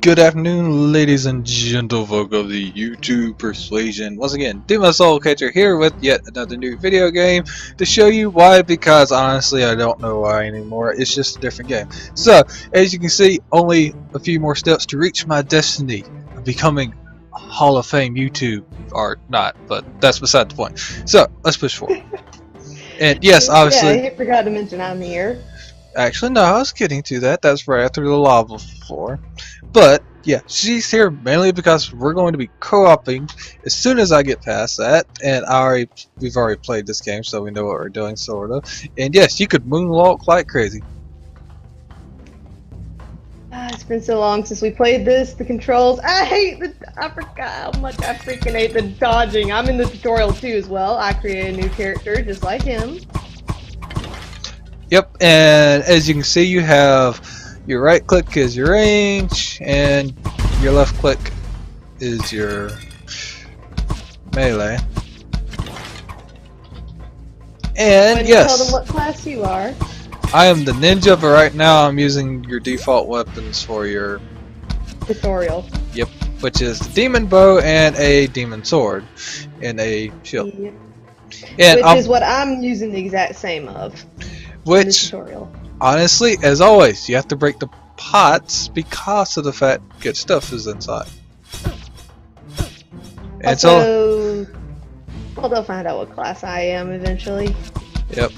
Good afternoon, ladies and gentlefolk of the YouTube persuasion. Once again, Demon Soul Catcher here with yet another new video game to show you why, because honestly I don't know why anymore. It's just a different game. So, as you can see, only a few more steps to reach my destiny of becoming a Hall of Fame YouTube, or not, but that's beside the point. So, let's push forward. And yes, obviously... Yeah, I forgot to mention I'm here. Actually, no, I was getting to that. That's right after the lava floor. But, yeah, she's here mainly because we're going to be co-oping as soon as I get past that. And we've already played this game, so we know what we're doing, sort of. And yes, you could moonwalk like crazy. It's been so long since we played this. The controls. I forgot how much I freaking hate the dodging. I'm in the tutorial too as well. I created a new character just like him. Yep, and as you can see, you have your right click is your range, and your left click is your melee. And yes, tell them what class you are. I am the ninja, but right now I'm using your default weapons for your tutorial. Yep, which is the demon bow and a demon sword and a shield. Yep. And which is what I'm using the exact same of. Which, tutorial. Honestly, as always, you have to break the pots because of the fact good stuff is inside. And also, well, they'll find out what class I am eventually. Yep.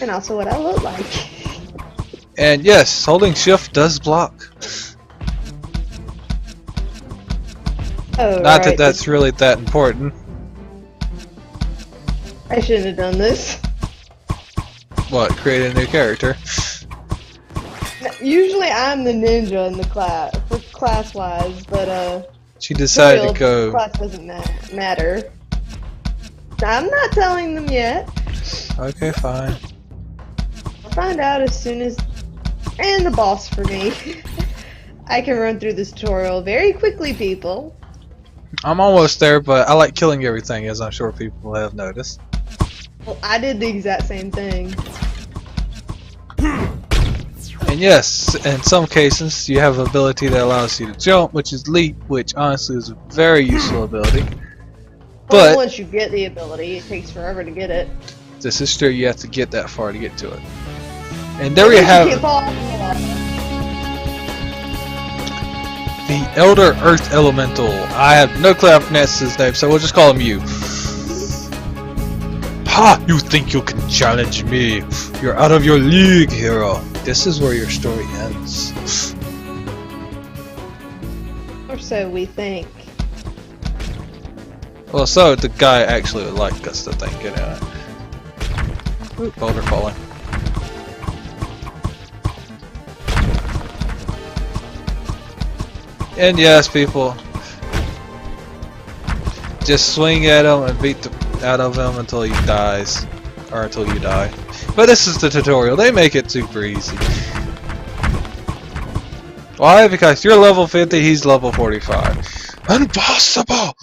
And also what I look like. And yes, holding shift does block. Oh, Not that that's really that important. I shouldn't have done this. What, create a new character? Usually I'm the ninja in the class, for class-wise, but she decided to go. Class doesn't matter. I'm not telling them yet. Okay, fine. I'll find out as soon as. And the boss for me. I can run through this tutorial very quickly, people. I'm almost there, but I like killing everything, as I'm sure people have noticed. Well, I did the exact same thing. And yes, in some cases, you have an ability that allows you to jump, which is leap, which honestly is a very useful ability. But once you get the ability, it takes forever to get it. This is true, you have to get that far to get to it. And there we have it. The Elder Earth Elemental. I have no clue how to pronounce his name, so we'll just call him you. Ha! You think you can challenge me? You're out of your league, hero. This is where your story ends. Or so we think. Well, so the guy actually would like us to think, anyway. Ooh, boulder falling. And yes, people, just swing at him and beat the out of him until he dies, or until you die. But this is the tutorial. They make it super easy. Why? Because you're level 50, he's level 45. Impossible!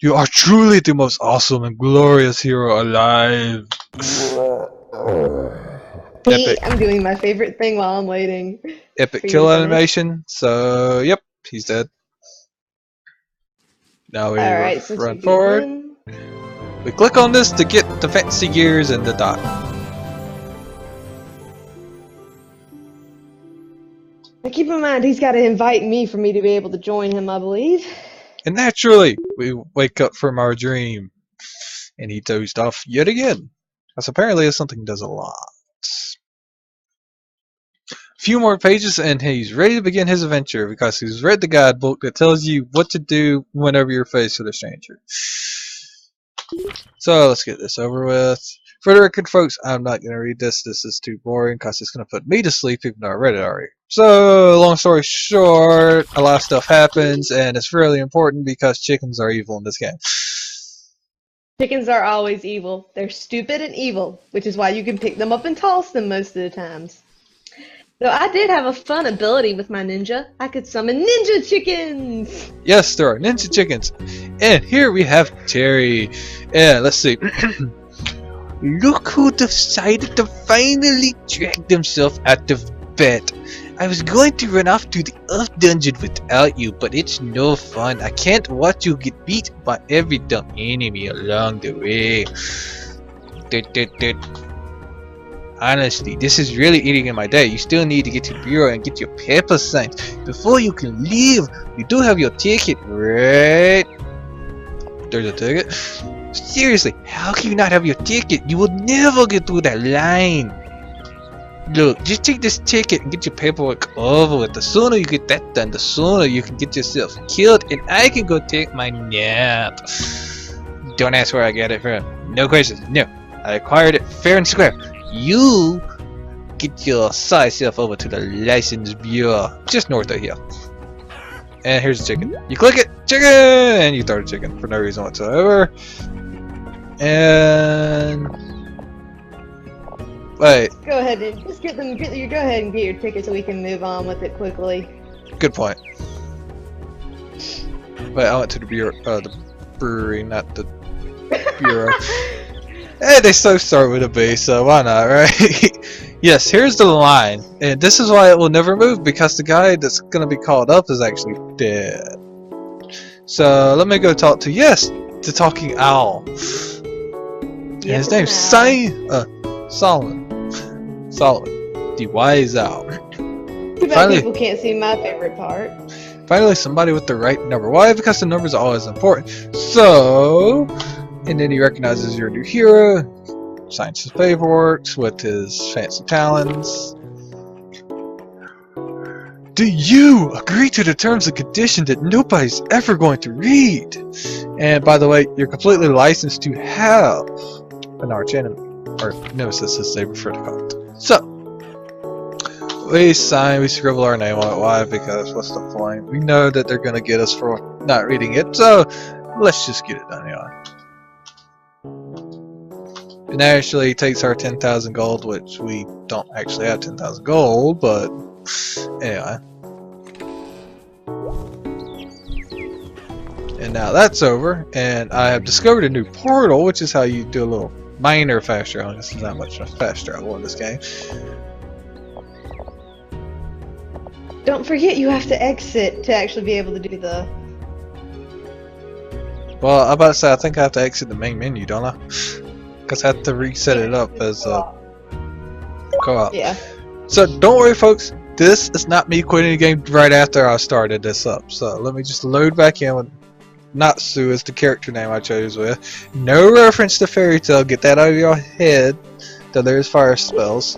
You are truly the most awesome and glorious hero alive. Epic. I'm doing my favorite thing while I'm waiting. Epic kill animation. So, yep, he's dead. Now we run forward. We click on this to get the fancy gears and the dot. Now keep in mind, he's got to invite me for me to be able to join him, I believe. And naturally, we wake up from our dream. And he dozed off yet again. Because apparently it's something he does a lot. Few more pages and he's ready to begin his adventure because he's read the guidebook that tells you what to do whenever you're faced with a stranger. So let's get this over with. For the record, folks, I'm not going to read this. This is too boring because it's going to put me to sleep even though I read it already. So, long story short, a lot of stuff happens and it's really important because chickens are evil in this game. Chickens are always evil. They're stupid and evil, which is why you can pick them up and toss them most of the times. So I did have a fun ability with my ninja. I could summon ninja chickens! Yes, there are ninja chickens. And here we have Terry. And let's see. Look who decided to finally drag themselves out of bed. I was going to run off to the off dungeon without you, but it's no fun. I can't watch you get beat by every dumb enemy along the way. Honestly, this is really eating in my day. You still need to get to the bureau and get your paper signed before you can leave. You do have your ticket, right? There's a ticket? Seriously, how can you not have your ticket? You will never get through that line. Look, just take this ticket and get your paperwork over with. The sooner you get that done, the sooner you can get yourself killed and I can go take my nap. Don't ask where I got it from. No questions. No. I acquired it fair and square. You get your self over to the license bureau just north of here. And here's the chicken. You click it, chicken, and you throw the chicken for no reason whatsoever. And wait. Go ahead and just get them. Go ahead and get your ticket so we can move on with it quickly. Good point. Wait, I went to the bureau, the brewery, not the bureau. Hey, they so start with a B, so why not, right? Yes, here's the line, and this is why it will never move, because the guy that's gonna be called up is actually dead. So let me go talk to the talking owl. And his name's Solomon, the wise owl. Too bad people can't see my favorite part. Finally, somebody with the right number. Why? Because the number's always important. So. And then he recognizes you're a new hero, signs his paperwork with his fancy talons. Do you agree to the terms and conditions that nobody's ever going to read? And by the way, you're completely licensed to have an arch enemy, or nemesis as they prefer to call it. So, we sign, we scribble our name on it. Why? Because what's the point? We know that they're going to get us for not reading it, so let's just get it done anyway. It actually takes our 10,000 gold, which we don't actually have 10,000 gold, but anyway. And now that's over, and I have discovered a new portal, which is how you do a little minor fast travel. This is not much fast travel in this game. Don't forget you have to exit to actually be able to do the... Well, I'm about to say, I think I have to exit the main menu, don't I? Because I have to reset it up as co-op. Yeah. So don't worry, folks. This is not me quitting the game right after I started this up. So let me just load back in with Natsu as the character name I chose with. No reference to Fairy Tail. Get that out of your head. That there's fire spells.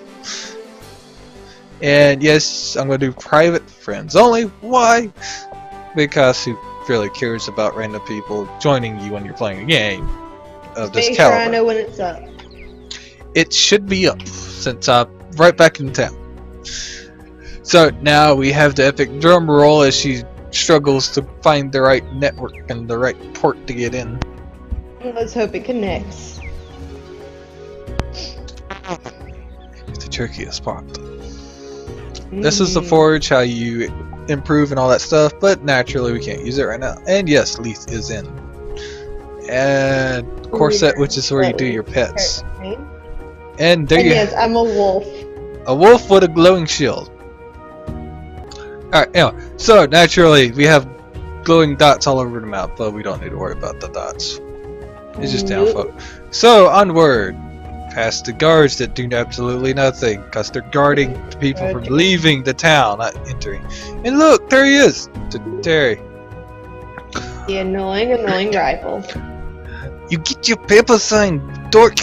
And yes, I'm going to do private friends only. Why? Because who really cares about random people joining you when you're playing a game of this Make caliber? sure I know when it's up. It should be up since I'm right back in town. So now we have the epic drum roll as she struggles to find the right network and the right port to get in. Let's hope it connects. It's the trickiest part. This is the forge, how you improve and all that stuff, but naturally we can't use it right now. And yes, Leith is in. And Corset, which is where you do your pets. And there you yes, I'm a wolf. A wolf with a glowing shield. Alright, anyway, so naturally we have glowing dots all over the map, but we don't need to worry about the dots. It's just town folk. So, onward! Past the guards that do absolutely nothing, because they're guarding the people from leaving the town, not entering. And look, there he is! Terry. The annoying rival. You get your paper signed, dork!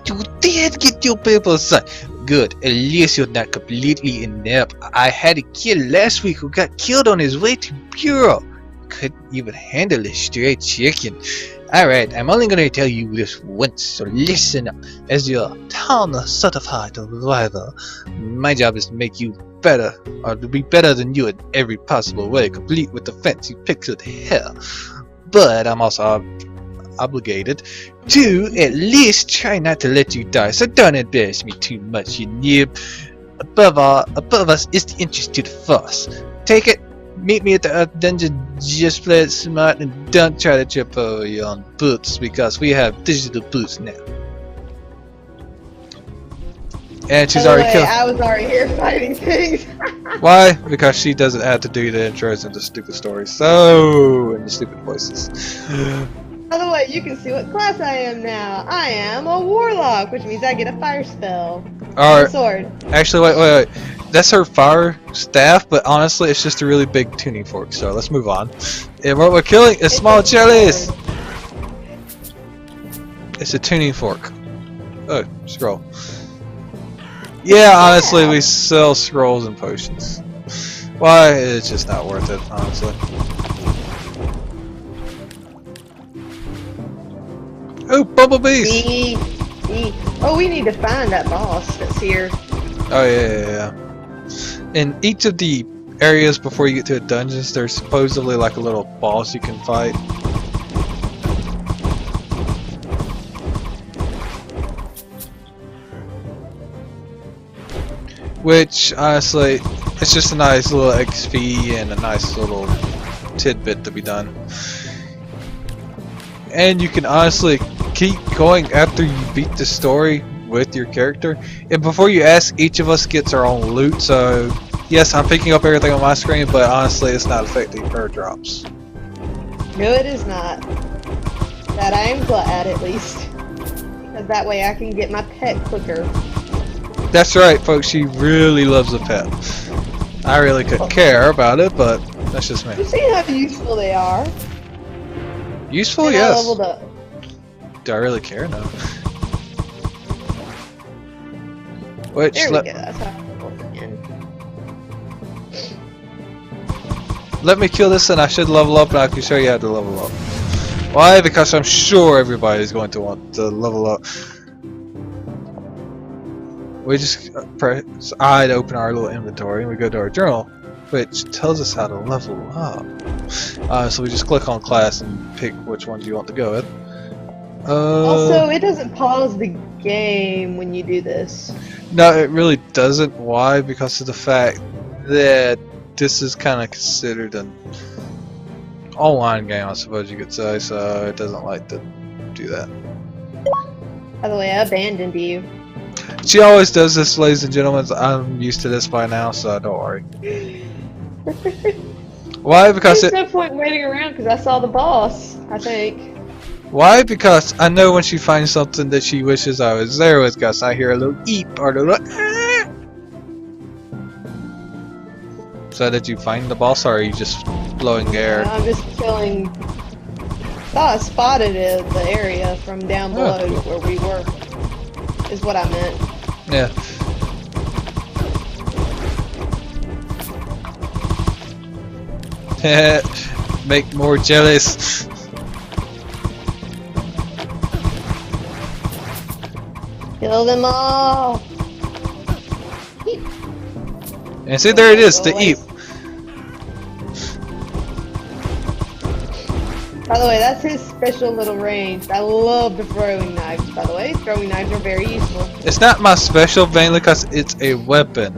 You did get your paper signed! Good, at least you're not completely inept. I had a kid last week who got killed on his way to bureau. Couldn't even handle a stray chicken. Alright, I'm only gonna tell you this once, so listen up. As your town certified rival, my job is to make you better, or to be better than you in every possible way, complete with the fancy pixeled hair. But I'm also obligated to at least try not to let you die, so don't embarrass me too much, you noob. Above us is the interest to the force. Take it. Meet me at the dungeon. Just play it smart and don't try to trip over your own boots, because we have digital boots now. And By she's the already way, killed. I was already here fighting things. Why? Because she doesn't have to do the intros and the stupid stories. So, and the stupid voices. By the way, you can see what class I am now. I am a warlock, which means I get a fire spell. And a Or, sword. actually, wait. That's her fire staff, but honestly, it's just a really big tuning fork. So let's move on. And what we're killing is It's small a jellies. sword. It's a tuning fork. Oh, scroll. Yeah, honestly, we Yeah. sell scrolls and potions. Why? It's just not worth it, honestly. Oh, bumblebees! See? See? Oh, we need to find that boss that's here. Oh, yeah. In each of the areas before you get to the dungeons, there's supposedly like a little boss you can fight. Which, honestly, it's just a nice little XP and a nice little tidbit to be done. And you can honestly keep going after you beat the story with your character. And before you ask, each of us gets our own loot, so yes, I'm picking up everything on my screen, but honestly, it's not affecting her drops. No, it is not. That I am glad, at least. Because that way I can get my pet quicker. That's right, folks, she really loves a pet. I really couldn't care about it, but that's just me. You see how useful they are? Useful, And I yes. leveled up. Do I really care? No. Which, There we go, that's how I leveled again. let me kill this and I should level up and I can show you how to level up. Why? Because I'm sure everybody's going to want to level up. We just press I to open our little inventory and we go to our journal, which tells us how to level up. So we just click on class and pick which ones you want to go with. Also, it doesn't pause the game when you do this. No, it really doesn't. Why? Because of the fact that this is kind of considered an online game, I suppose you could say, so it doesn't like to do that. By the way, I abandoned you. She always does this, ladies and gentlemen. I'm used to this by now, so don't worry. Why? Because There's no point waiting around because I saw the boss, I think. Why? Because I know when she finds something that she wishes I was there with, because I hear a little eep or a little ah. So did you find the boss, or are you just blowing air? I'm just killing. Thought I spotted it, the area from down below Oh, cool. where we were. Is what I meant. Yeah. Make more jellies. Kill them all. And see, there it is, the eep. By the way, that's his special little range. I love the throwing knives, by the way. Throwing knives are very useful. It's not my special, mainly because it's a weapon.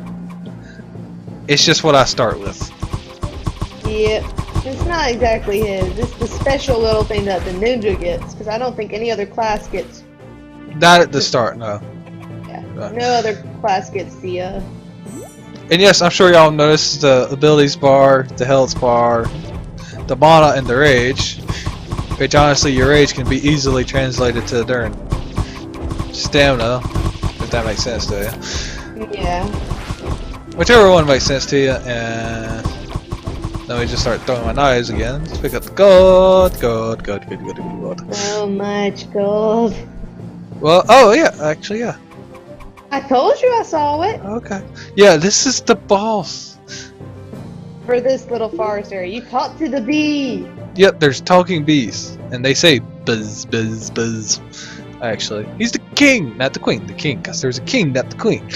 It's just what I start with. Yep. It's not exactly his. It's the special little thing that the ninja gets, because I don't think any other class gets. Not at the start, no. Yeah. Right. No other class gets the, And yes, I'm sure y'all noticed the abilities bar, the health bar, the mana, and the rage. Which honestly, your rage can be easily translated to their stamina, if that makes sense to you. Yeah. Whichever one makes sense to you, and then we just start throwing my knives again. Let's pick up the gold. So much gold. Well, oh yeah, actually yeah. I told you I saw it. Okay. Yeah, this is the boss. For this little forest area. You talk to the bee. Yep, there's talking bees, and they say buzz, buzz, buzz. Actually, he's the king, not the queen. The king, because there's a king, not the queen.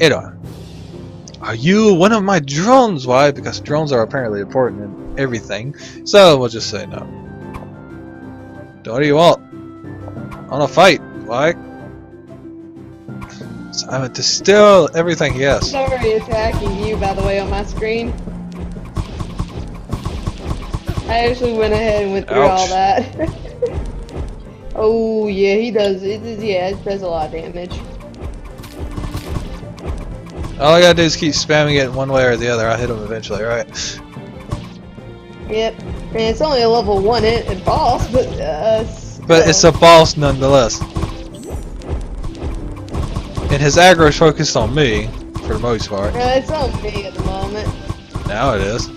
Anyway, are you one of my drones? Why? Because drones are apparently important in everything. So we'll just say no. What do you want? I want to fight. Why? So I'm going to steal everything. Yes. Sorry, attacking you, by the way, on my screen. I actually went ahead and went through all Ouch. that. Oh yeah, he does. It does a lot of damage. All I gotta do is keep spamming it one way or the other. I'll hit him eventually, right? Yep. And it's only a level 1 boss, but But it's still. a boss nonetheless. And his aggro is focused on me, for the most part. No, it's on me at the moment. Now it is.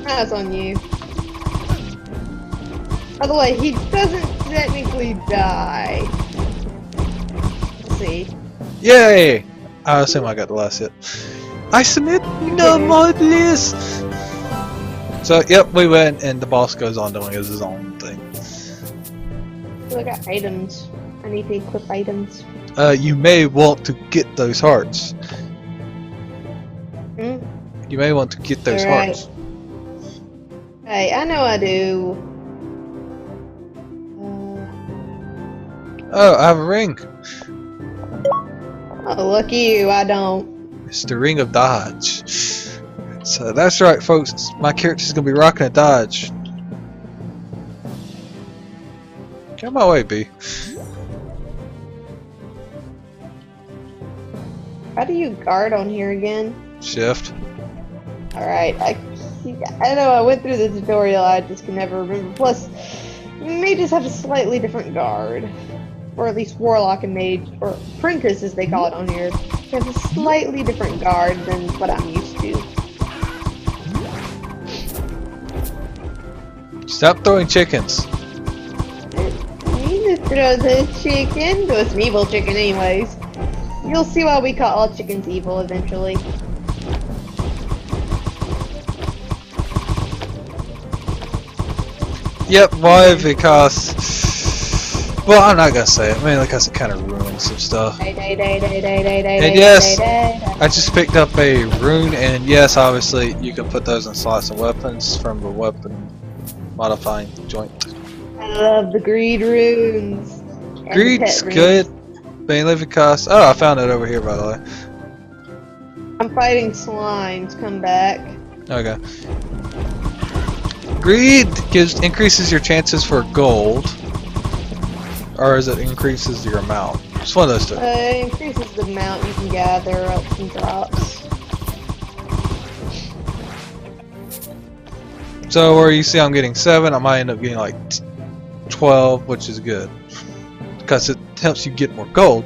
Now it's on you. By the way, he doesn't technically die. Let's see. Yay! I assume I got the last hit. I submit no more list! So, yep, we went, and the boss goes on doing his own thing. So I got items. I need to equip items. You may want to get those hearts. Hmm? You may want to get those Alright. hearts. Hey, I know I do. Oh, I have a ring. Oh, lucky you, I don't. It's the ring of dodge. So that's right, folks. My character's gonna be rocking a dodge. Get my way, B. How do you guard on here again? Shift. Alright, I know I went through the tutorial, I just can never remember. Plus, mages have a slightly different guard. Or at least Warlock and Mage, or Apprentice as they call it on here, has a slightly different guard than what I'm used to. Stop throwing chickens. You just throw the chicken. Though it's an evil chicken anyways. You'll see why we call all chickens evil eventually. Yep, why? Because... Well, I'm not gonna say it, mainly because it kind of ruins some stuff. And yes, I just picked up a rune, and yes, obviously, you can put those in slots of weapons from the weapon modifying joint. I love the greed runes. And Greed's the pet good, runes. mainly because... Oh, I found it over here, by the way. I'm fighting slimes. Come back. Okay. Greed increases your chances for gold, or is it increases your amount? It's one of those two. It increases the amount you can gather up from drops. So where you see I'm getting 7, I might end up getting like 12, which is good. Because it helps you get more gold.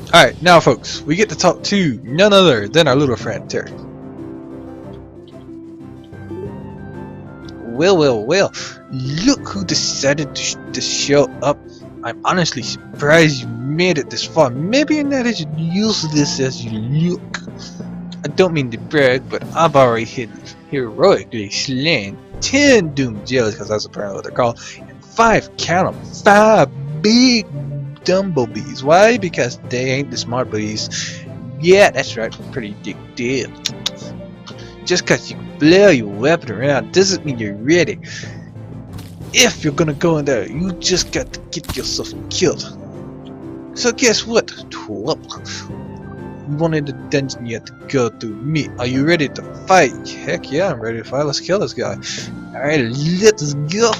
Alright, now folks, we get to talk to none other than our little friend Terry. Well, look who decided to show up. I'm honestly surprised you made it this far. Maybe you're not as useless as you look. I don't mean to brag, but I've already heroically slain 10 doomed jailers, because that's apparently what they're called, and 5, count 'em, 5 big dumblebees. Why? Because they ain't the smart bees. Yeah, that's right, pretty addictive. Just cause you blow your weapon around doesn't mean you're ready. If you're gonna go in there, you just got to get yourself killed. So guess what? You wanted the dungeon, you have to go through me. Are you ready to fight? Heck yeah, I'm ready to fight. Let's kill this guy. Alright, let's go.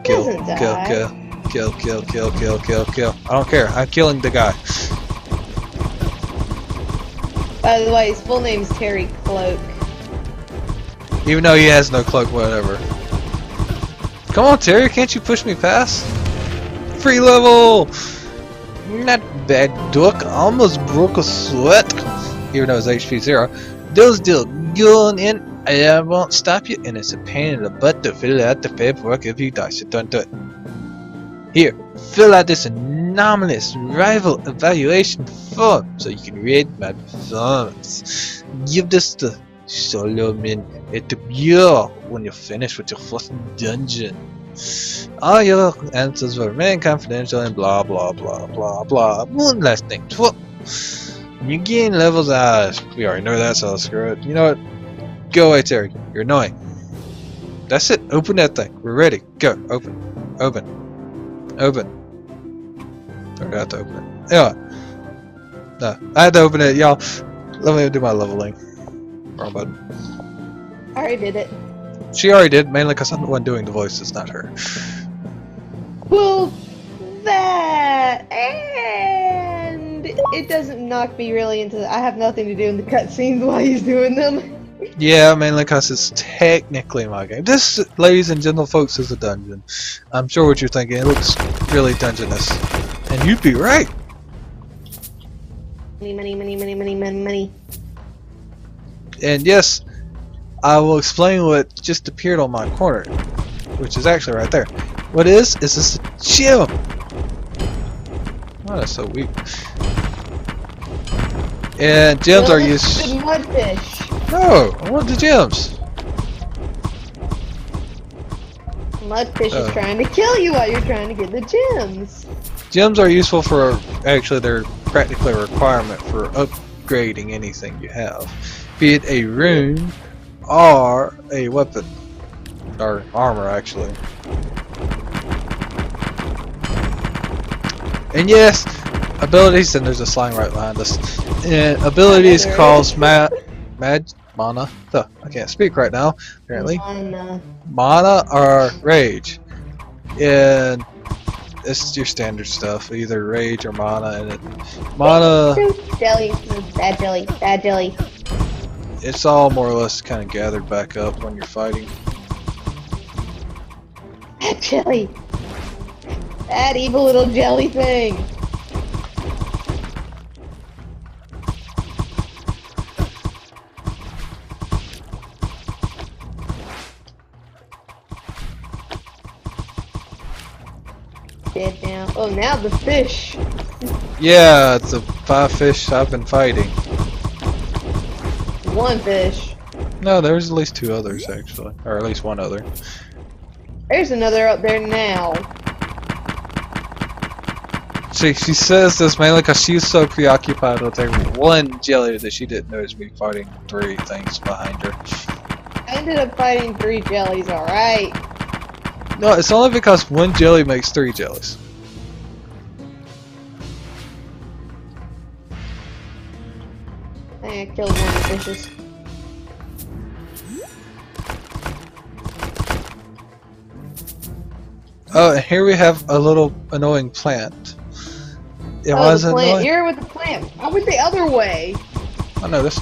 Kill. I don't care. I'm killing the guy. By the way, his full name's Terry Cloak. Even though he has no cloak, whatever. Come on, Terry, can't you push me past? Free level! Not bad, Duck. Almost broke a sweat. Even though it's HP 0. Those deal going in. I won't stop you, and it's a pain in the butt to fill out the paperwork if you die, so don't do it. Here, fill out this anomalous rival evaluation form so you can rate my performance. Give this to Solomon at the bureau when you're finished with your first dungeon. All your answers will remain confidential and blah blah blah blah blah. One last thing. You gain levels. We already know that, so screw it. You know what? Go away, Terry. You're annoying. That's it. Open that thing. We're ready. Go. Open. Open. Open. I forgot to open it. Yeah. No, I had to open it, y'all. Let me do my leveling. Wrong button. I already did it. She already did, mainly because I'm the one doing the voice, it's not her. Well, that, and it doesn't knock me really into the, I have nothing to do in the cutscenes while he's doing them. Yeah, mainly because it's technically my game. This, ladies and gentlefolks, is a dungeon. I'm sure what you're thinking. It looks really dungeonous. And you'd be right. Money, money, money, money, money, money, money. And yes, I will explain what just appeared on my corner, which is actually right there. What is this a gem? Oh, that's so weak. And gems are used. The mudfish. No, I want the gems. Mudfish is trying to kill you while you're trying to get the gems. Gems are useful for, actually they're practically a requirement for upgrading anything you have. Be it a rune or a weapon. Or armor, actually. And yes, abilities, and there's a slime right behind us. And abilities cause mana. I can't speak right now, apparently. Mana or rage. And it's your standard stuff, either rage or mana. And mana. Jelly, bad jelly, bad jelly. It's all more or less kind of gathered back up when you're fighting. Bad jelly. That evil little jelly thing. Dead now. Oh, now the fish. Yeah, it's the 5 fish I've been fighting. One fish. No, there's at least 2 others actually, or at least 1 other. There's another up there now. She says this mainly because she was so preoccupied with her 1 jelly that she didn't notice me fighting 3 things behind her. I ended up fighting 3 jellies, alright. No, it's only because 1 jelly makes 3 jellies. I killed one of the fishes. Oh, and here we have a little annoying plant. It wasn't annoying. You're with the plant. I went the other way. I know this.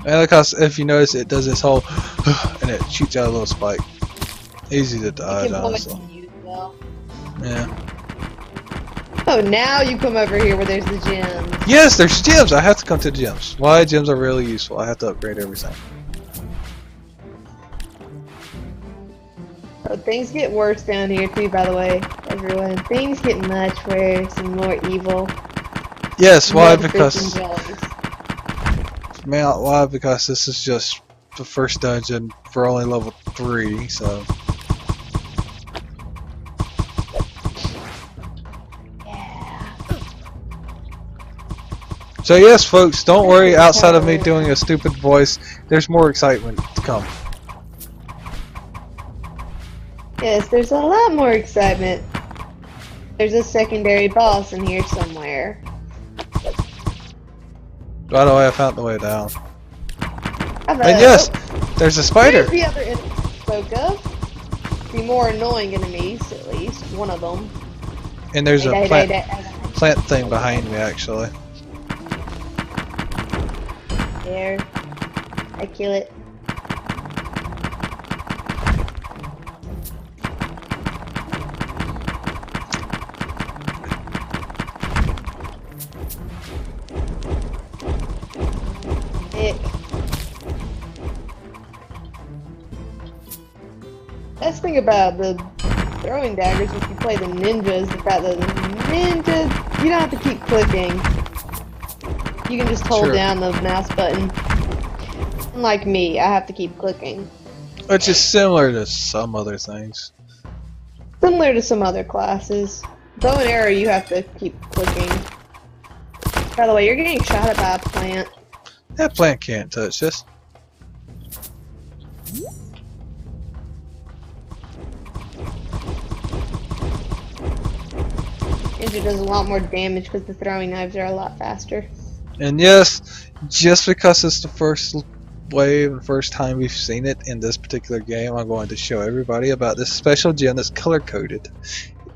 And because if you notice, it does this whole and it shoots out a little spike. Easy to dodge, honestly. Yeah. Oh, now you come over here where there's the gems. Yes, there's gems. I have to come to the gems. Why gems are really useful. I have to upgrade everything. Oh, things get worse down here too, by the way, everyone. Things get much worse and more evil. Yes, why? Because man, why? Because this is just the first dungeon for only level 3, so. Yeah. So yes, folks, don't worry. Outside of me doing a stupid voice, there's more excitement to come. Yes, there's a lot more excitement. There's a secondary boss in here somewhere. By the way, I found the way down. And yes, there's a spider. There's the other enemy I spoke of. The more annoying enemies, at least. One of them. And there's a plant thing behind me, actually. There. I kill it. Best thing about the throwing daggers if you play the ninjas, the fact that the ninjas, you don't have to keep clicking. You can just hold down the mouse button. Unlike me, I have to keep clicking. Which is similar to some other things. Similar to some other classes. Bow and arrow, you have to keep clicking. By the way, you're getting shot at by a plant. That plant can't touch this. Ninja does a lot more damage because the throwing knives are a lot faster. And yes, just because it's the first wave and first time we've seen it in this particular game, I'm going to show everybody about this special gem that's color coded.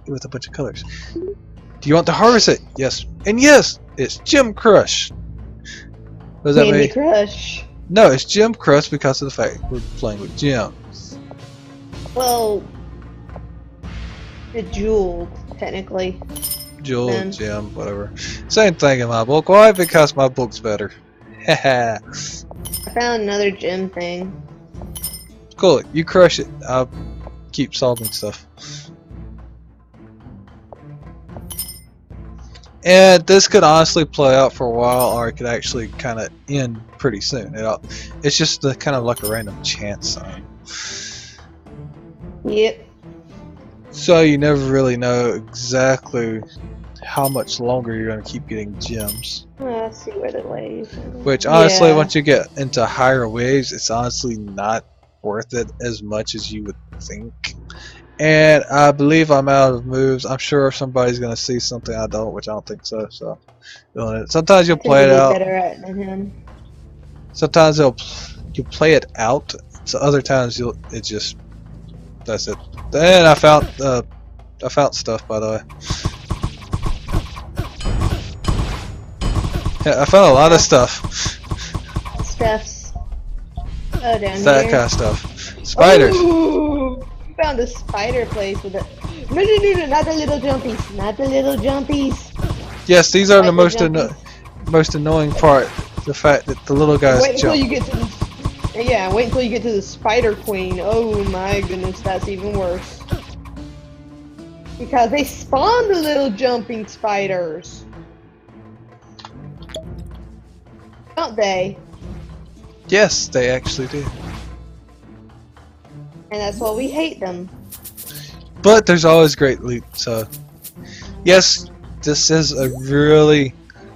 with a bunch of colors. Do you want to harvest it? Yes. And yes, it's Gem Crush. What does that Candy mean? Crush. No, it's Gem Crush because of the fact we're playing with gems. Well, Bejeweled, technically. Jewel, Then. gem, whatever. Same thing in my book. Why? Because my book's better. Haha. I found another gem thing. Cool. You crush it. I'll keep solving stuff. And this could honestly play out for a while, or it could actually kind of end pretty soon. It's just kind of like a random chance sign. Yep. So you never really know exactly how much longer you're going to keep getting gems. Let's see where the waves. Which honestly, Yeah. once you get into higher waves, it's honestly not worth it as much as you would think. And I believe I'm out of moves. I'm sure somebody's going to see something I don't, which I don't think so. So sometimes you'll I play tend it to be out. better at than him. Sometimes you'll play it out. So other times that's it. Then I found stuff, by the way. Yeah, I found a lot of stuff. Stuffs. Oh, down That here. kind of stuff. Spiders. Ooh, found a spider place with it. No, not the little jumpies. Not the little jumpies. Yes, these are the Like the most annoying part. The fact that the little guys Wait until jump. you get to the. Yeah, wait until you get to the spider queen. Oh my goodness, that's even worse. Because they spawn the little jumping spiders. Don't they? Yes, they actually do. And that's why we hate them. But there's always great loot, so yes, this is a really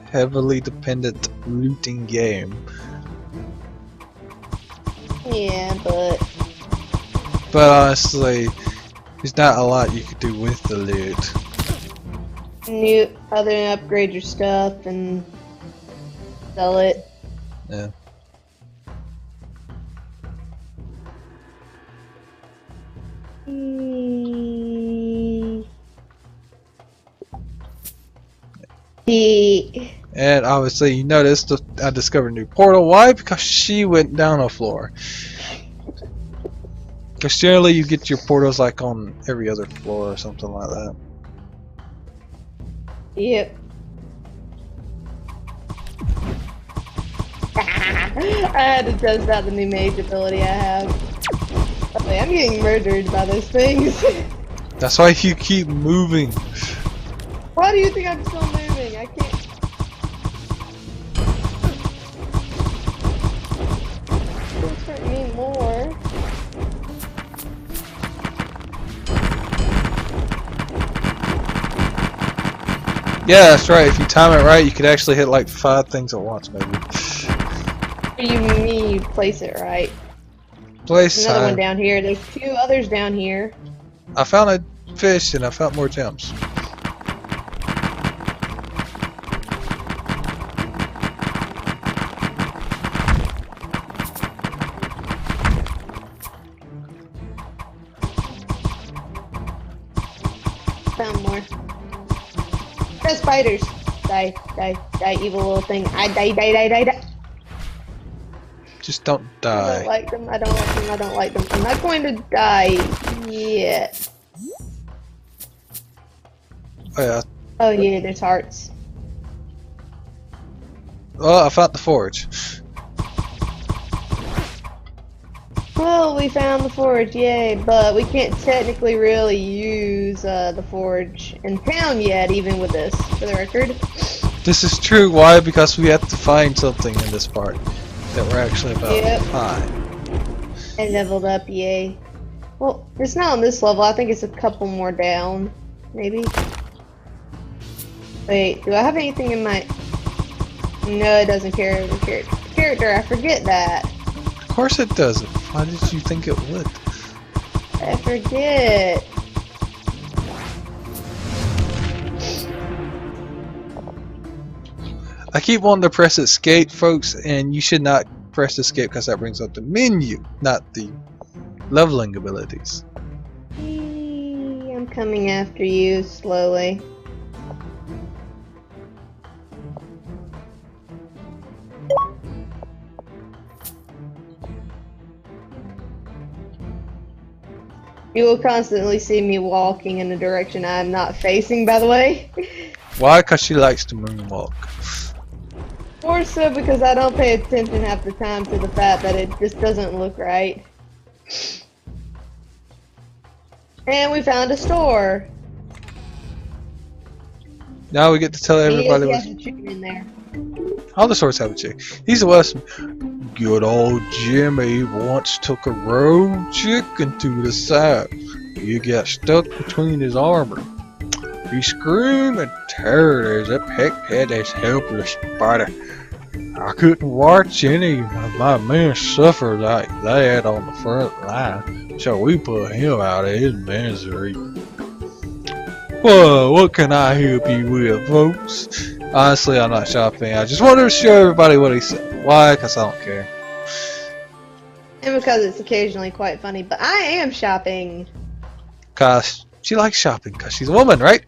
heavily dependent looting game. Yeah, but honestly, there's not a lot you could do with the loot. new other than upgrade your stuff and sell it. Yeah. And obviously, you noticed I discovered a new portal. Why? Because she went down a floor. Because generally, you get your portals like on every other floor or something like that. Yep. I had to test out the new mage ability I have. Okay, I'm getting murdered by those things. That's why you keep moving. Why do you think I'm still moving? I can't. This hurt me more. Yeah, that's right. If you time it right, you could actually hit like 5 things at once, maybe. What do you mean you place it right? Place There's another one time. down here. There's 2 others down here. I found a fish and I found more gems. Found more. The spiders. Die, die, die, evil little thing. I die, die, die, die, die. Just don't I don't die. like them, I don't like them, I don't like them. I'm not going to die yet. Oh yeah. Oh yeah, there's hearts. Oh, I found the forge. Well, we found the forge, yay, but we can't technically really use the forge in town yet, even with this, for the record. This is true. Why? Because we have to find something in this part that we're actually about Yep. to find. And leveled up, yay. Well, it's not on this level, I think it's a couple more down, maybe. Wait, do I have anything in my... No, it doesn't carry over character, I forget that. Of course it doesn't. Why did you think it would? I forget. I keep wanting to press escape, folks, and you should not press escape because that brings up the menu, not the leveling abilities. I'm coming after you slowly. You will constantly see me walking in a direction I am not facing, by the way. Why? Because she likes to moonwalk. More so because I don't pay attention half the time to the fact that it just doesn't look right. And we found a store. Now we get to tell everybody He what's... has a chicken in there. All the stores have a chick. He's a Western. Good old Jimmy once took a road chicken to the side. He got stuck between his armor. He screamed and teared as it pecked at his helpless body. I couldn't watch any of my men suffer like that on the front line, so we put him out of his misery. Well, what can I help you with, folks? Honestly, I'm not shopping. I just wanted to show everybody what he said. Why? Because I don't care. And because it's occasionally quite funny, but I am shopping. Because she likes shopping, because she's a woman, right?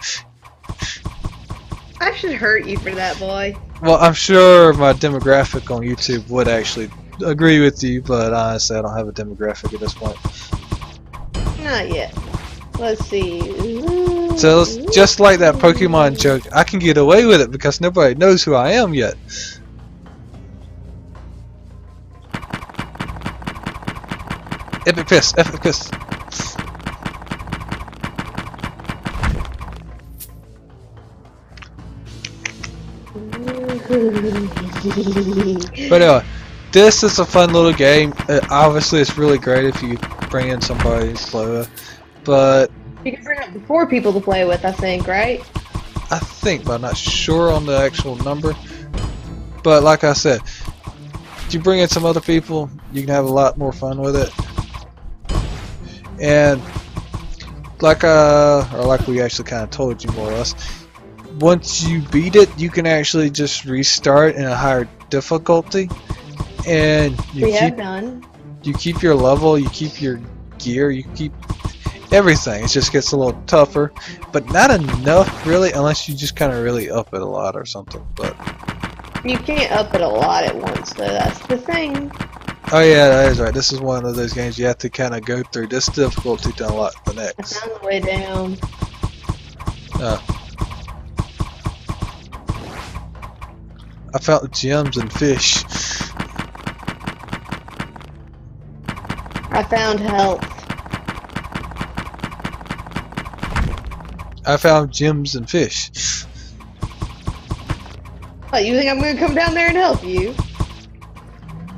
I should hurt you for that, boy. Well, I'm sure my demographic on YouTube would actually agree with you, but honestly, I don't have a demographic at this point. Not yet. Let's see. So, just like that Pokemon joke, I can get away with it because nobody knows who I am yet. Epic piss, epic piss. But anyway, this is a fun little game. Obviously, it's really great if you bring in somebody to play with. But You can bring up the 4 people to play with, I think, right? I think, but I'm not sure on the actual number. But like I said, if you bring in some other people, you can have a lot more fun with it. And like we actually kind of told you more or less, once you beat it, you can actually just restart in a higher difficulty, and you keep your level, you keep your gear, you keep everything. It just gets a little tougher, but not enough really, unless you just kind of really up it a lot or something. But you can't up it a lot at once, though. That's the thing. oh yeah, that is right. This is one of those games you have to kind of go through this difficulty to unlock the I next. found the way down. I found gems and fish. I found health. I found gems and fish. What, you think I'm gonna come down there and help you?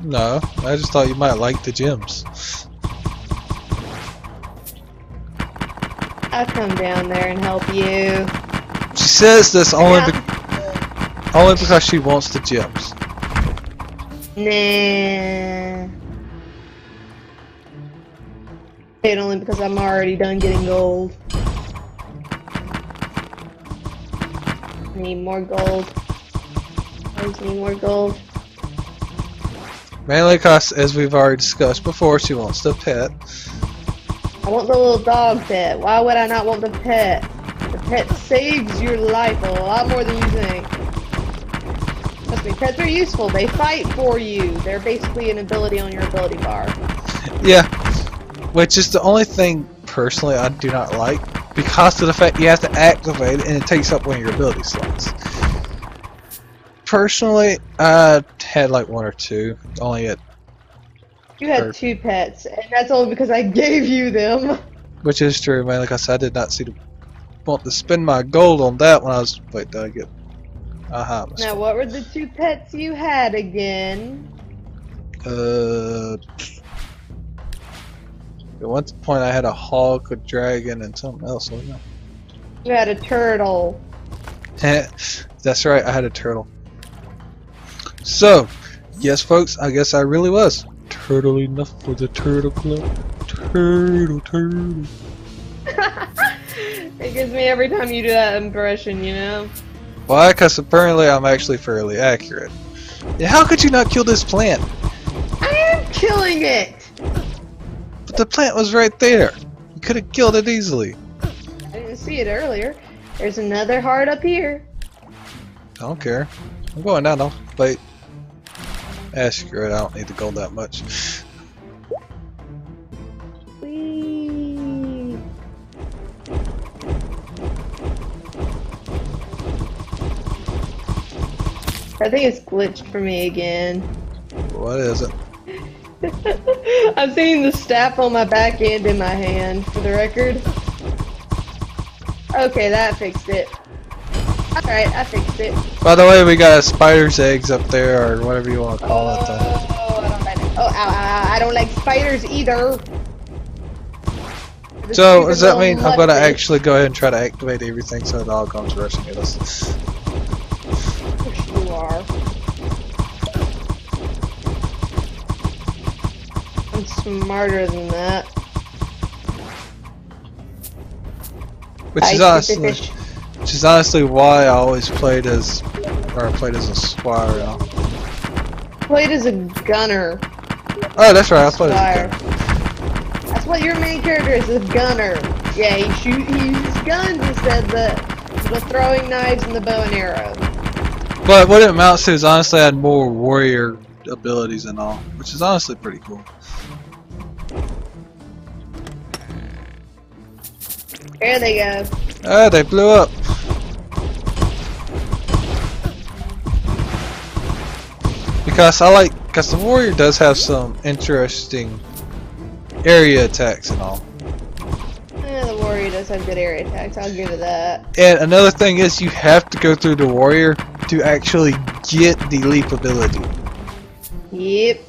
No, I just thought you might like the gems. I'll come down there and help you. She says this only because she wants the gems. Nah. It only because I'm already done getting gold. I need more gold. I just need more gold. Mainly because, as we've already discussed before, she wants the pet. I want the little dog pet. Why would I not want the pet? The pet saves your life a lot more than you think. Trust me, pets are useful. They fight for you. They're basically an ability on your ability bar. Yeah, which is the only thing, personally, I do not like. Because of the fact you have to activate it and it takes up one of your ability slots. Personally, I had like 1 or 2. Only at You had 2 pets, and that's only because I gave you them. which is true, man. Like I said, I did not want to spend my gold on that when I was. Wait, did I get? Now, what were the 2 pets you had again? At one point I had a hawk, a dragon, and something else. Wasn't it? You had a turtle. That's right, I had a turtle. So, yes, folks, I guess I really was turtle enough for the turtle club. Turtle. It gives me every time you do that impression, you know? Why? Because apparently I'm actually fairly accurate. Yeah, how could you not kill this plant? I am killing it! But the plant was right there. You could have killed it easily. I didn't see it earlier. There's another heart up here. I don't care. I'm going down though. Wait. Screw it. I don't need the gold that much. Whee! I think it's glitched for me again. What is it? I'm seeing the staff on my back and in my hand, for the record. Okay, that fixed it. Alright, I fixed it. By the way, we got spider's eggs up there, or whatever you want to call it. Though. Oh, I don't like it. Oh, ow, ow, I don't like spiders either. So, does that mean I'm going to actually go ahead and try to activate everything so it all comes rushing at us? Yes, you are. I'm smarter than that. Which is honestly why I always played as a squire. You know? Played as a gunner. Oh, that's right. I played as a gunner. That's what your main character is, a gunner. Yeah, he uses guns instead of the throwing knives and the bow and arrow. But what it amounts to is honestly I had more warrior abilities and all, which is honestly pretty cool. There they go. Ah, they blew up. Because the warrior does have some interesting area attacks and all. Yeah, the warrior does have good area attacks, I'll give it that. And another thing is you have to go through the warrior to actually get the leap ability. Yep.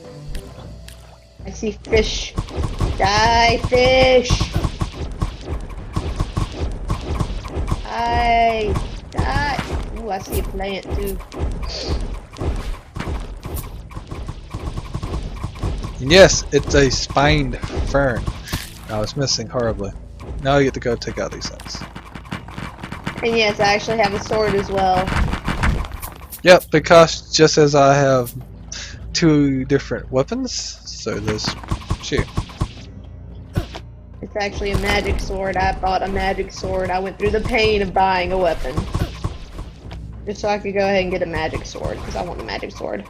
I see fish. Die, fish! Die! Ooh, I see a plant too. And yes, it's a spined fern. I was missing horribly. Now I get to go take out these things. And yes, I actually have a sword as well. Yep, because just as I have 2 different weapons, so does she. It's actually a magic sword. I bought a magic sword. I went through the pain of buying a weapon. Just so I could go ahead and get a magic sword, because I want a magic sword.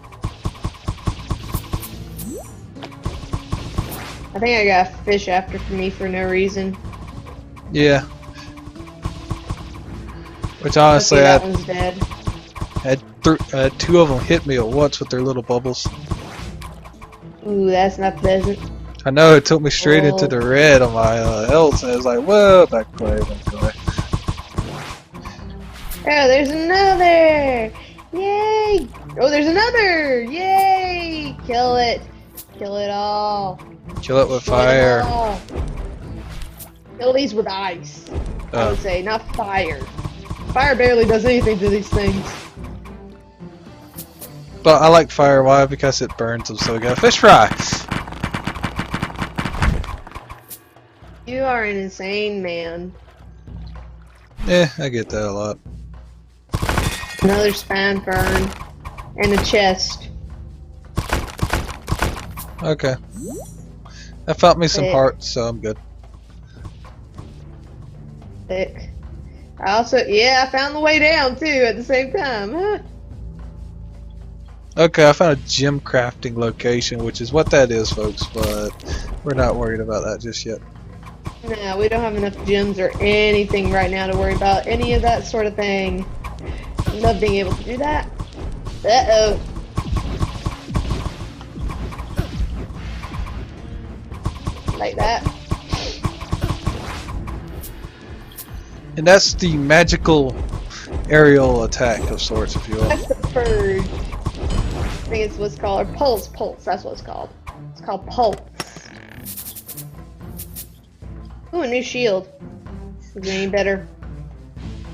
I think I got a fish after me for no reason. Yeah. Which honestly, that one's dead. Had 2 of them hit me at once with their little bubbles. Ooh, that's not pleasant. I know, it took me straight into the red on my health, and I was like, whoa, back away. Oh, there's another! Yay! Oh, there's another! Yay! Kill it! Kill it all! Kill it with fire. Kill these with ice. I would say, not fire. Fire barely does anything to these things. But I like fire. Why? Because it burns them so we got a fish fry. You are an insane man. Yeah, I get that a lot. Another spine fern. And a chest. Okay. I found me some hearts, so I'm good. Thick. I also, yeah, I found the way down too at the same time. Huh. Okay, I found a gem crafting location, which is what that is, folks, but we're not worried about that just yet. No, we don't have enough gems or anything right now to worry about any of that sort of thing. Love being able to do that. Uh-oh. Like that. And that's the magical aerial attack of sorts, if you will. That's the purge. I think it's what's called, or pulse, that's what it's called. It's called pulse. Ooh, a new shield. Is it any better?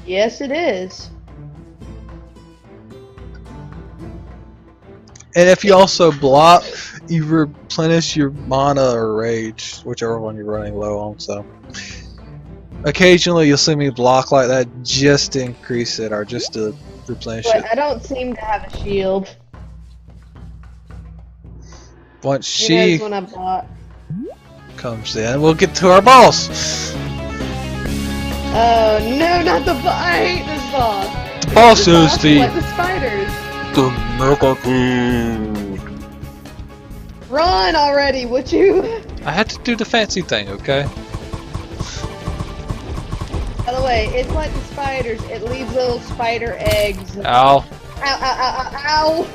Yes, it is. And if you also block, you replenish your mana or rage, whichever one you're running low on, so. Occasionally you'll see me block like that just to increase it, or just to replenish it. I don't seem to have a shield. Once she When I bought. comes in, we'll get to our boss. Oh no, not the boss! I hate this boss. The Because boss the is boss is the like the spiders. Mega Pig. Run already, would you? I had to do the fancy thing, okay? By the way, it's like the spiders. It leaves little spider eggs. Ow, Ow. ow, ow, ow, ow!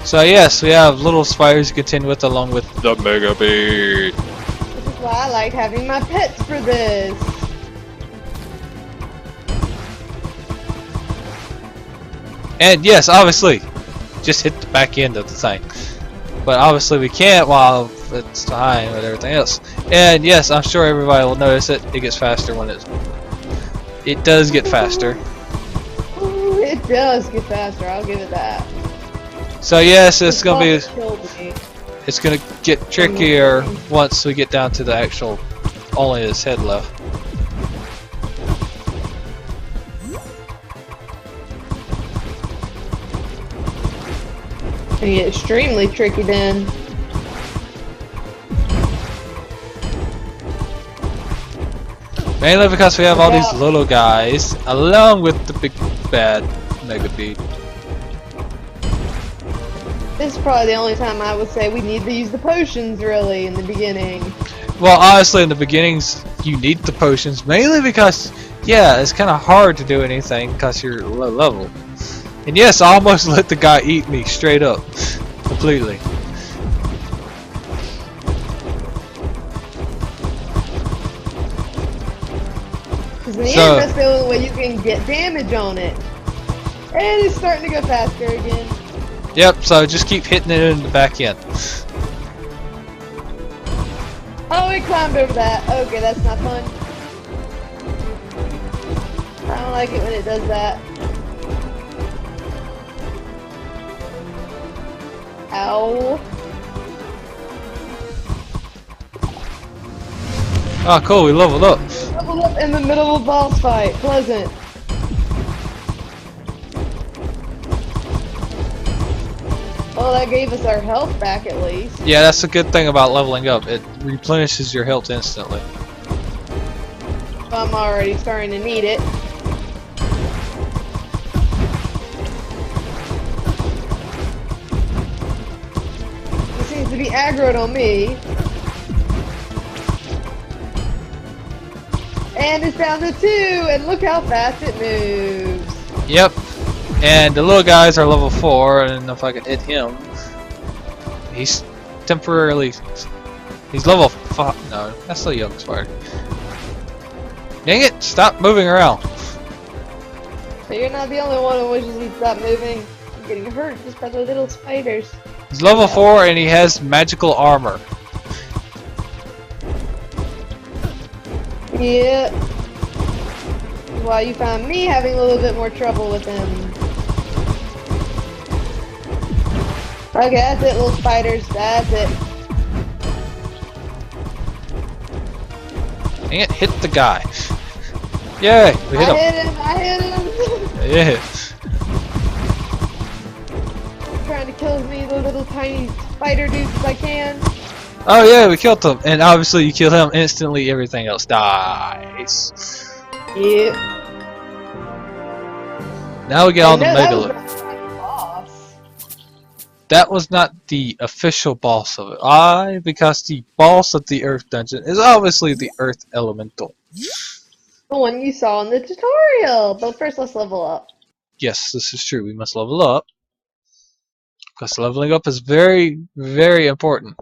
So yes, we have little spiders to contend with along with the Mega Pig. This is why I like having my pets for this. And yes, obviously, just hit the back end of the thing. But obviously we can't while it's time with everything else. And yes, I'm sure everybody will notice it. It gets faster when it does get faster. Ooh, it does get faster, I'll give it that. So yes, it's This gonna boss killed me. it's gonna get trickier once we get down to the actual only his head left. It's gonna get extremely tricky then. Mainly because we have all these little guys along with the big bad Mega Pig. This is probably the only time I would say we need to use the potions really in the beginning. Well, honestly, in the beginnings, you need the potions mainly because, yeah, it's kind of hard to do anything because you're low level. And yes, I almost let the guy eat me straight up, completely. Because in the end, that's the only way you can get damage on it. And it's starting to go faster again. Yep, so just keep hitting it in the back end. Oh, it climbed over that. Okay, that's not fun. I don't like it when it does that. Ow. Oh, cool, we leveled up. Leveled up in the middle of a boss fight. Pleasant. Well, that gave us our health back at least. Yeah, that's a good thing about leveling up. It replenishes your health instantly. I'm already starting to need it. It seems to be aggroed on me. And it's down to 2, and look how fast it moves. Yep. And the little guys are level 4, and if I can hit him, he's temporarily. He's level 5. No, that's still young spider. Dang it! Stop moving around. So you're not the only one who wishes he'd stop moving. I'm getting hurt just by the little spiders. He's level 4, and he has magical armor. Yeah. Well, you found me having a little bit more trouble with him. Okay, that's it, little spiders. That's it. Dang it! Hit the guy. Yay! We hit him. I hit him! Yeah. Trying to kill as many little tiny spider dudes as I can. Oh yeah, we killed him, and obviously you kill him instantly. Everything else dies. Yeah. Now we get all the that was mega. not the boss. That was not the official boss of it. Why? Because the boss of the Earth Dungeon is obviously the Earth Elemental. The one you saw in the tutorial. But first, let's level up. Yes, this is true. We must level up. Because leveling up is very, very important.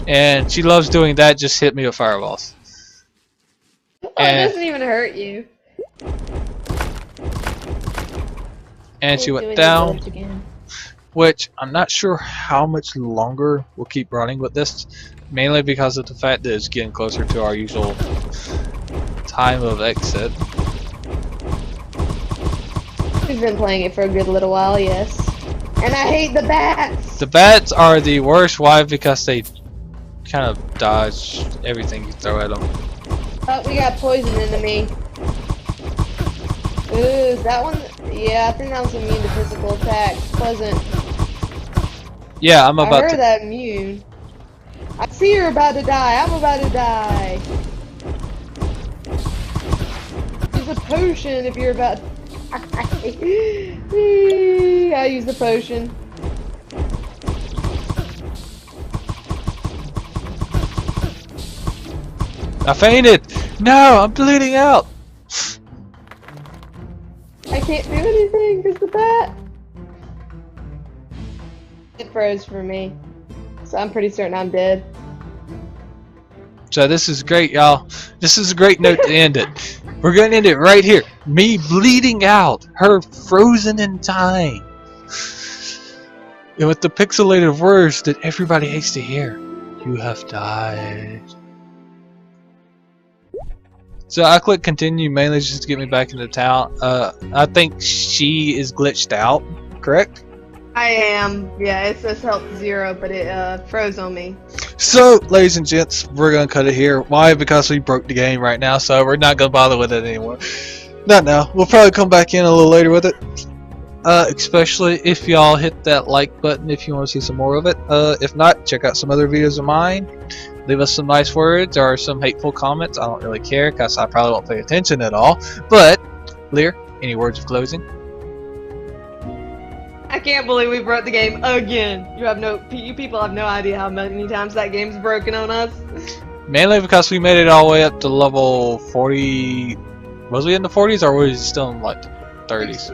And she loves doing that, just hit me with fireballs. Oh, it And, doesn't even hurt you. and she He's went doing down, the again. which I'm not sure how much longer we'll keep running with this, mainly because of the fact that it's getting closer to our usual time of exit. We've been playing it for a good little while, yes. And I hate the bats. The bats are the worst. Why? Because they kind of dodge everything you throw at them. Oh, we got poison enemy. Ooh, is that one? Yeah, I think that was immune to physical attacks. Pleasant. Yeah, I'm I about heard to. that immune. I see you're about to die. I'm about to die. Use a potion if you're about to die. I use the potion. I fainted. No, I'm bleeding out. I can't do anything because the bat. It froze for me. So I'm pretty certain I'm dead. So this is great, y'all. This is a great note to end it. We're gonna end it right here. Me bleeding out, her frozen in time, and with the pixelated words that everybody hates to hear. You have died. So I click continue mainly just to get me back into town. I think she is glitched out, correct? I am. Yeah, it says health 0, but it froze on me. So, ladies and gents, we're gonna cut it here. Why? Because we broke the game right now, so we're not gonna bother with it anymore. Not now. We'll probably come back in a little later with it. Especially if y'all hit that like button if you want to see some more of it. If not, check out some other videos of mine. Leave us some nice words or some hateful comments. I don't really care because I probably won't pay attention at all. But, Lyre, any words of closing? I can't believe we broke the game again. You people have no idea how many times that game's broken on us. Mainly because we made it all the way up to level 40. Was we in the 40s or was we still in like 30s?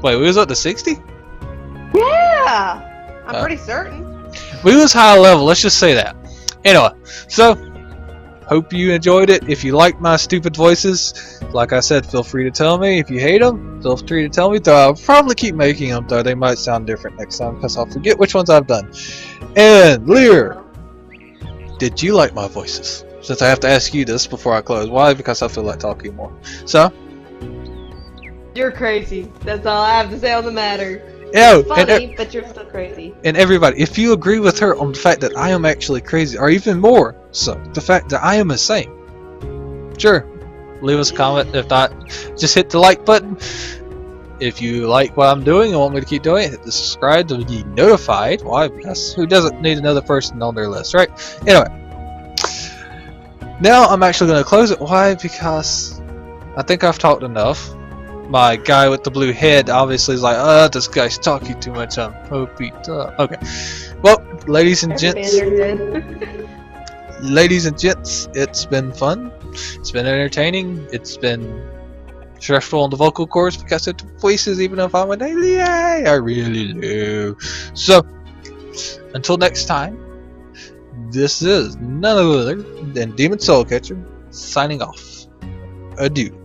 Wait, we was up to 60? Yeah! I'm pretty certain. We was high level, let's just say that. Anyway, so hope you enjoyed it. If you like my stupid voices, like I said, feel free to tell me. If you hate them, feel free to tell me. Though I'll probably keep making them, though they might sound different next time because I'll forget which ones I've done. And Lyre, did you like my voices? Since I have to ask you this before I close. Why? Because I feel like talking more. So, you're crazy. That's all I have to say on the matter. yeah, Funny, but you're still crazy. And everybody, if you agree with her on the fact that I am actually crazy, or even more so, the fact that I am insane, sure, leave us a comment. If not, just hit the like button. If you like what I'm doing and want me to keep doing it, hit the subscribe to be notified. Why? Because who doesn't need another person on their list, right? Anyway, now I'm actually going to close it. Why? Because I think I've talked enough. My guy with the blue head obviously is like, this guy's talking too much. I'm okay. Well, ladies and gents, it's been fun. It's been entertaining. It's been stressful on the vocal cords because of the voices, even if I'm an alien. I really do. So, until next time, this is none other than Demon Soul Catcher signing off. Adieu.